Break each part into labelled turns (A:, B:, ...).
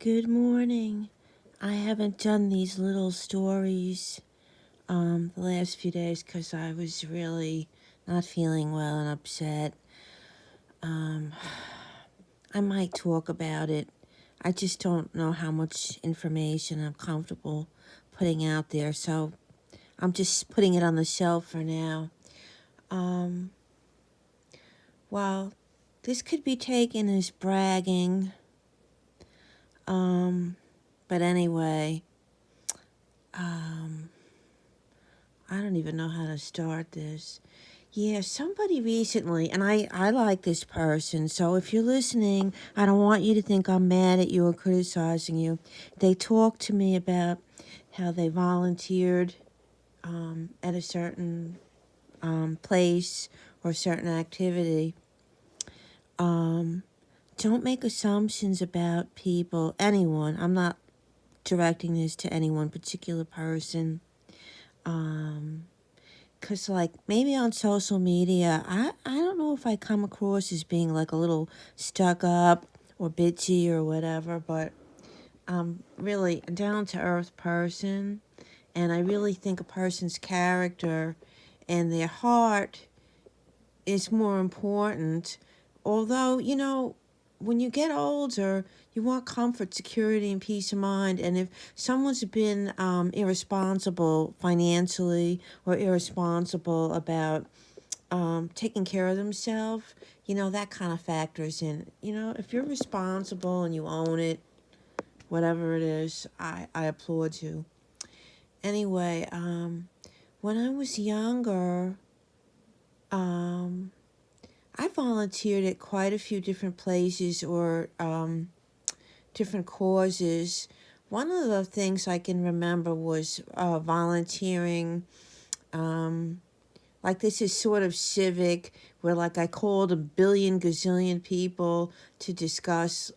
A: Good morning. I haven't done these little stories the last few days because I was really not feeling well and upset. Um, I might talk about it. I just don't know how much information I'm comfortable putting out there, so I'm just putting it on the shelf for now. Um, well, this could be taken as bragging, but anyway, um, I don't even know how to start this. Yeah, somebody recently, and I like this person, so if you're listening, I don't want you to think I'm mad at you or criticizing you. They talked to me about how they volunteered at a certain place or certain activity. Um, don't make assumptions about people, anyone. I'm not directing this to any one particular person. Because, like, maybe on social media, I don't know if I come across as being, like, a little stuck up or bitchy or whatever, but I'm really a down-to-earth person, and I really think a person's character and their heart is more important. Although, when you get older, you want comfort, security, and peace of mind. And if someone's been irresponsible financially or irresponsible about taking care of themselves, that kind of factors in. If you're responsible and you own it, whatever it is, I applaud you. Anyway, when I was younger, um, I volunteered at quite a few different places or different causes. One of the things I can remember was volunteering. Like, this is sort of civic, where, like, I called a billion gazillion people to discuss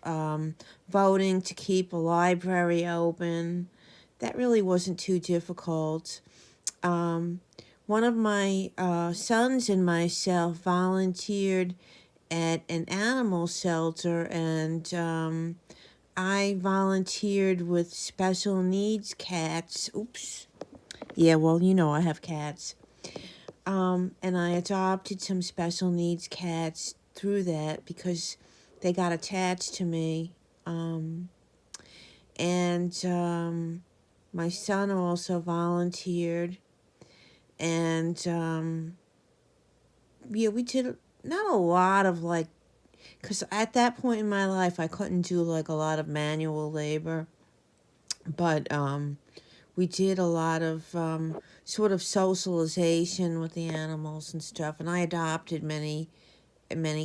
A: voting to keep a library open. That really wasn't too difficult. Um, One of my sons and myself volunteered at an animal shelter, and I volunteered with special needs cats. Oops. Yeah, well, I have cats. And I adopted some special needs cats through that because they got attached to me. And my son also volunteered. And yeah, we did not a lot of, like, because at that point in my life, I couldn't do, like, a lot of manual labor. But we did a lot of sort of socialization with the animals and stuff. And I adopted many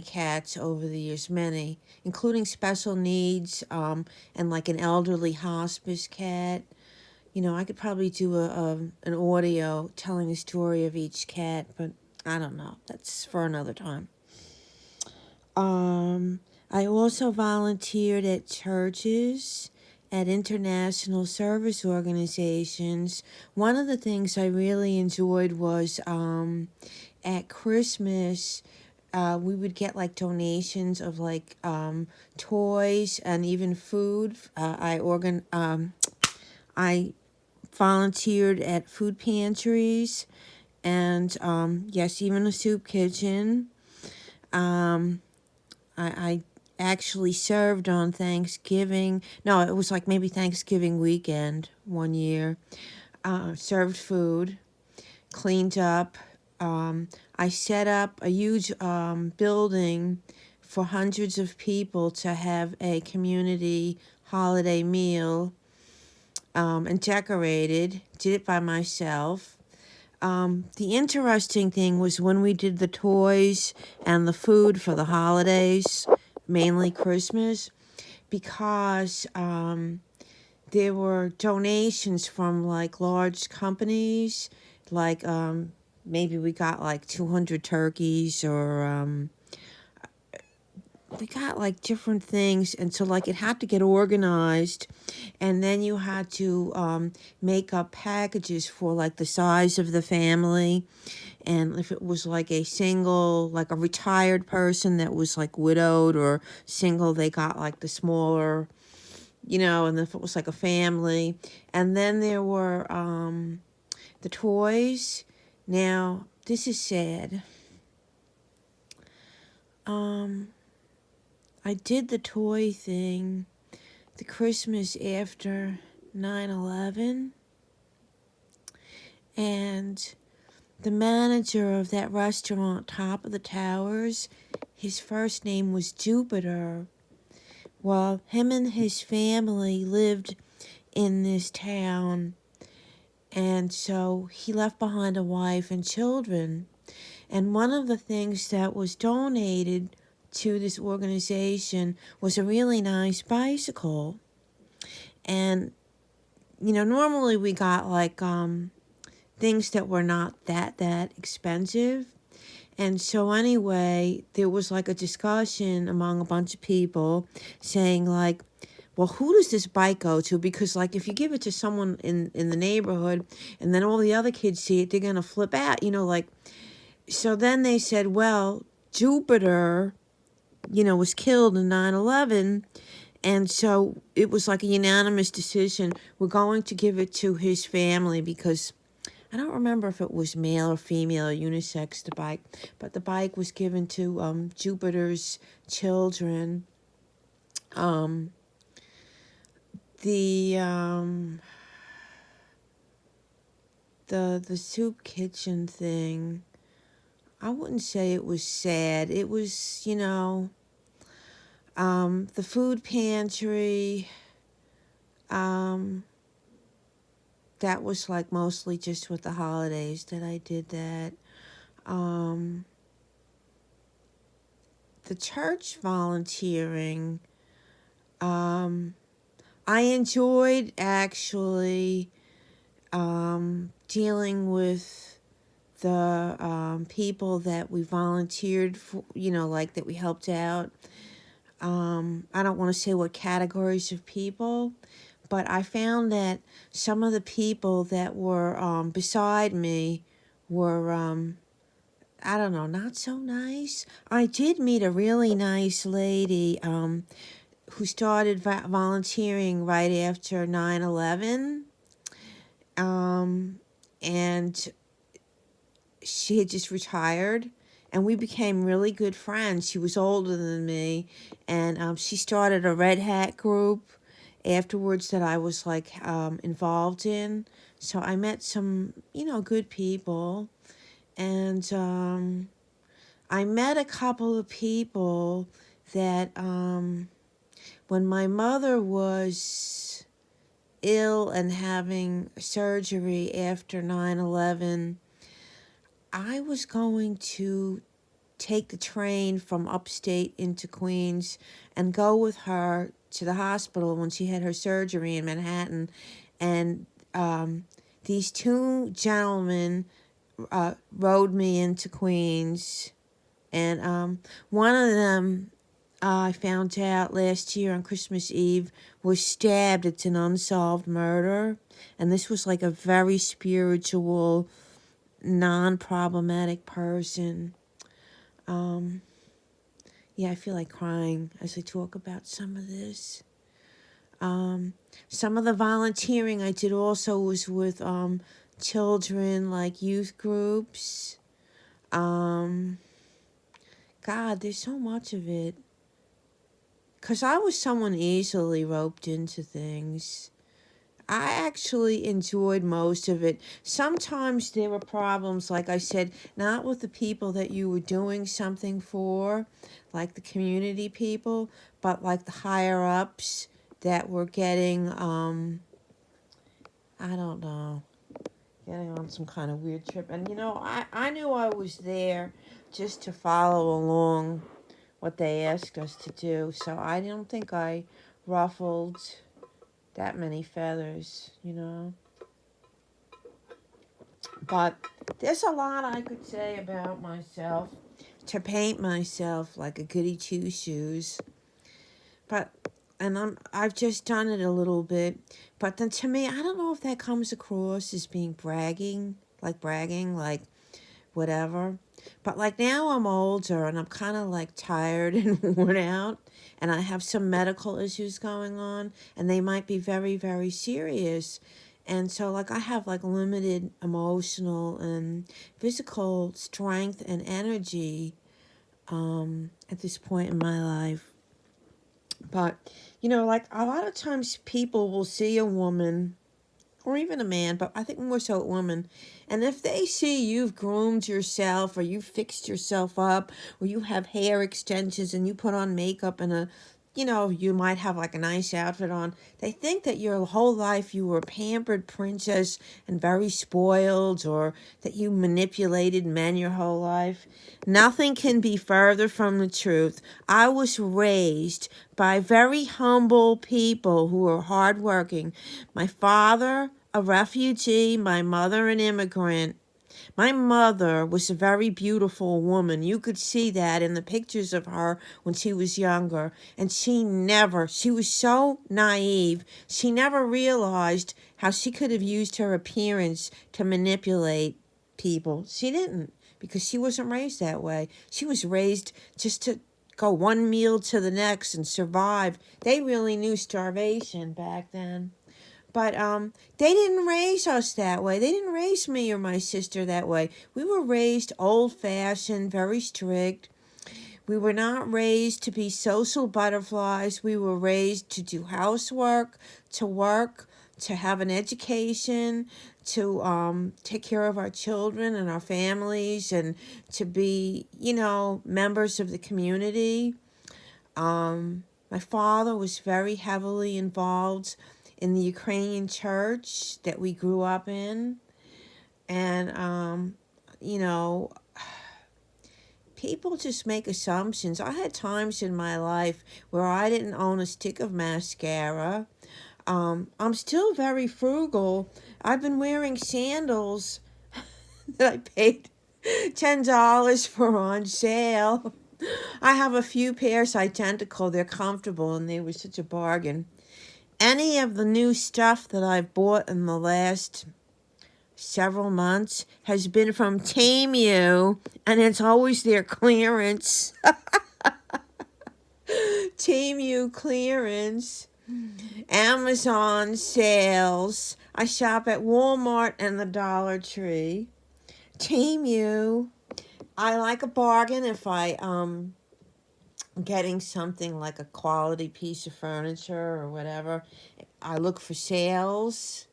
A: cats over the years, many, including special needs, and, like, an elderly hospice cat. I could probably do an audio telling the story of each cat, but I don't know. That's for another time. I also volunteered at churches, at international service organizations. One of the things I really enjoyed was at Christmas, we would get, like, donations of, like, toys and even food. I volunteered at food pantries and yes, even a soup kitchen. I actually served on Thanksgiving. No, it was like maybe Thanksgiving weekend one year. Served food, cleaned up. I set up a huge building for hundreds of people to have a community holiday meal, and decorated. Did it by myself. The interesting thing was when we did the toys and the food for the holidays, mainly Christmas, because there were donations from, like, large companies, like maybe we got like 200 turkeys, or we got, like, different things, and so, like, it had to get organized, and then you had to make up packages for, like, the size of the family. And if it was, like, a single, like a retired person that was, like, widowed or single, they got, like, the smaller and if it was like a family. And then there were the toys. Now, this is sad. I did the toy thing the Christmas after 9/11, and the manager of that restaurant, Top of the Towers, his first name was Jupiter. Well, him and his family lived in this town, and so he left behind a wife and children. And one of the things that was donated to this organization was a really nice bicycle. And, normally we got like things that were not that expensive. And so anyway, there was like a discussion among a bunch of people saying like, well, who does this bike go to? Because like if you give it to someone in the neighborhood and then all the other kids see it, they're going to flip out, like. So then they said, well, Jupiter, was killed in 9/11. And so it was like a unanimous decision. We're going to give it to his family because I don't remember if it was male or female or unisex, the bike, but the bike was given to Jupiter's children. The the soup kitchen thing, I wouldn't say it was sad. It was, the food pantry, that was like mostly just with the holidays that I did that. The church volunteering, I enjoyed actually dealing with the people that we volunteered for, like that we helped out. I don't want to say what categories of people, but I found that some of the people that were beside me were, I don't know, not so nice. I did meet a really nice lady who started volunteering right after 9/11. And she had just retired, and we became really good friends. She was older than me, and she started a Red Hat group afterwards that I was like involved in. So I met some, good people, and I met a couple of people that when my mother was ill and having surgery after 9/11, I was going to take the train from upstate into Queens and go with her to the hospital when she had her surgery in Manhattan. And these two gentlemen rode me into Queens. And one of them, I found out last year on Christmas Eve, was stabbed. It's an unsolved murder. And this was like a very spiritual, non-problematic person. Yeah, I feel like crying as I talk about some of this. Some of the volunteering I did also was with children, like youth groups. God, there's so much of it. Because I was someone easily roped into things. I actually enjoyed most of it. Sometimes there were problems, like I said, not with the people that you were doing something for, like the community people, but like the higher ups that were getting, I don't know, getting on some kind of weird trip. And, I knew I was there just to follow along what they asked us to do. So I don't think I ruffled that many feathers. But there's a lot I could say about myself to paint myself like a goody two shoes. I've just done it a little bit. But then to me, I don't know if that comes across as being bragging, like whatever. But like now I'm older and I'm kind of like tired and worn out, and I have some medical issues going on, and they might be very, very serious. And so like I have like limited emotional and physical strength and energy at this point in my life. But like a lot of times people will see a woman or even a man, but I think more so a woman. And if they see you've groomed yourself or you fixed yourself up or you have hair extensions and you put on makeup and you might have like a nice outfit on, they think that your whole life you were a pampered princess and very spoiled, or that you manipulated men your whole life. Nothing can be further from the truth. I was raised by very humble people who were hardworking. My father, a refugee, my mother, an immigrant. My mother was a very beautiful woman. You could see that in the pictures of her when she was younger. And she was so naive. She never realized how she could have used her appearance to manipulate people. She didn't, because she wasn't raised that way. She was raised just to go one meal to the next and survive. They really knew starvation back then. But they didn't raise us that way. They didn't raise me or my sister that way. We were raised old-fashioned, very strict. We were not raised to be social butterflies. We were raised to do housework, to work, to have an education, to take care of our children and our families, and to be, members of the community. My father was very heavily involved in the Ukrainian church that we grew up in. And, you know, people just make assumptions. I had times in my life where I didn't own a stick of mascara. I'm still very frugal. I've been wearing sandals that I paid $10 for on sale. I have a few pairs identical. They're comfortable and they were such a bargain. Any of the new stuff that I've bought in the last several months has been from Temu, and it's always their clearance. Temu clearance, Amazon sales. I shop at Walmart and the Dollar Tree. Temu. I like a bargain if I'm getting something like a quality piece of furniture or whatever. I look for sales.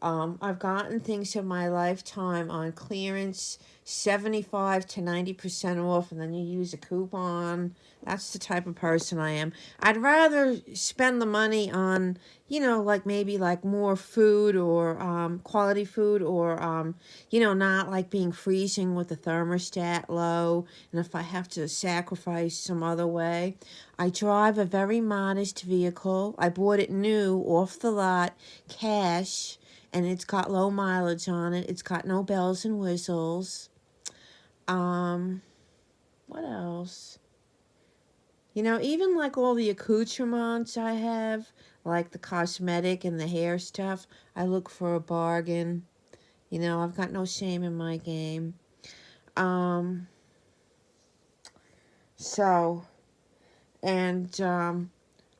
A: I've gotten things in my lifetime on clearance, 75 to 90% off, and then you use a coupon. That's the type of person I am. I'd rather spend the money on, like maybe like more food or quality food, or, not like being freezing with the thermostat low. And if I have to sacrifice some other way, I drive a very modest vehicle. I bought it new, off the lot, cash. And it's got low mileage on it. It's got no bells and whistles. What else? Even like all the accoutrements I have, like the cosmetic and the hair stuff, I look for a bargain. I've got no shame in my game. So, and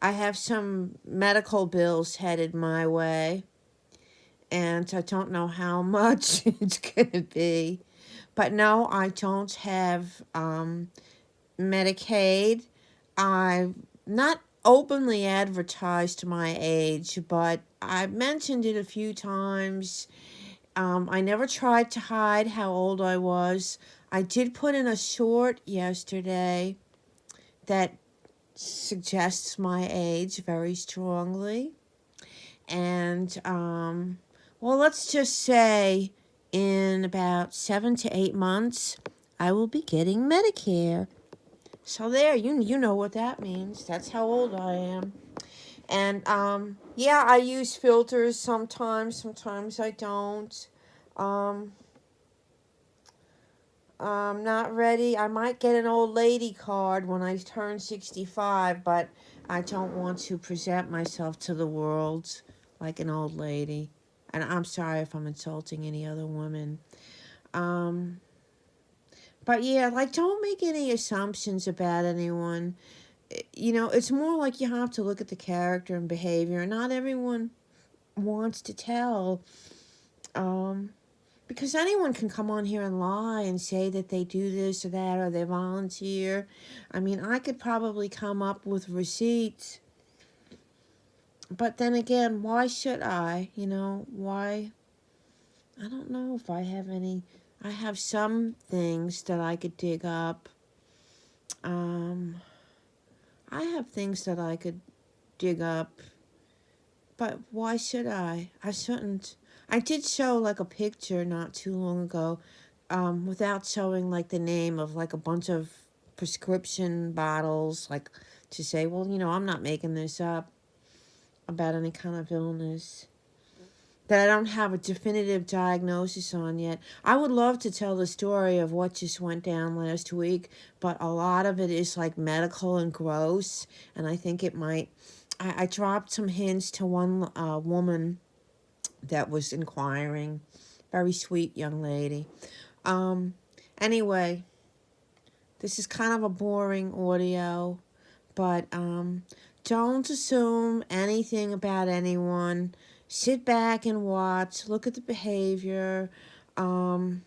A: I have some medical bills headed my way. And I don't know how much it's going to be. But no, I don't have Medicaid. I've not openly advertised my age, but I've mentioned it a few times. I never tried to hide how old I was. I did put in a short yesterday that suggests my age very strongly. And, well, let's just say in about 7 to 8 months, I will be getting Medicare. So there, you know what that means. That's how old I am. And, yeah, I use filters sometimes I don't. I'm not ready. I might get an old lady card when I turn 65, but I don't want to present myself to the world like an old lady. And I'm sorry if I'm insulting any other woman. But But yeah, like, don't make any assumptions about anyone. You know, it's more like you have to look at the character and behavior. Not everyone wants to tell. Um, because anyone can come on here and lie and say that they do this or that or they volunteer. I mean, I could probably come up with receipts. But then again, why should I? You know, why? I don't know if I have any. I have some things that I could dig up. Um, I have things that I could dig up. But why should I? I shouldn't. I did show like a picture not too long ago, without showing like the name of like a bunch of prescription bottles, like to say, well, you know, I'm not making this up about any kind of illness that I don't have a definitive diagnosis on yet. I would love to tell the story of what just went down last week, but a lot of it is like medical and gross, and I think it might. I dropped some hints to one woman that was inquiring. Very sweet young lady. Um, anyway, this is kind of a boring audio, but don't assume anything about anyone. Sit back and watch. Look at the behavior. Um,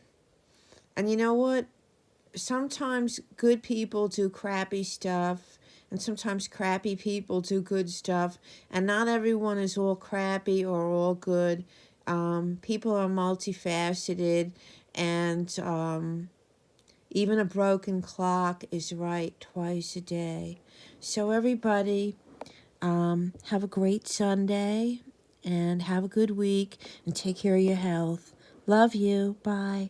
A: and you know what? Sometimes good people do crappy stuff, and sometimes crappy people do good stuff, and not everyone is all crappy or all good. People are multifaceted, and even a broken clock is right twice a day. So everybody, have a great Sunday, and have a good week, and take care of your health. Love you. Bye.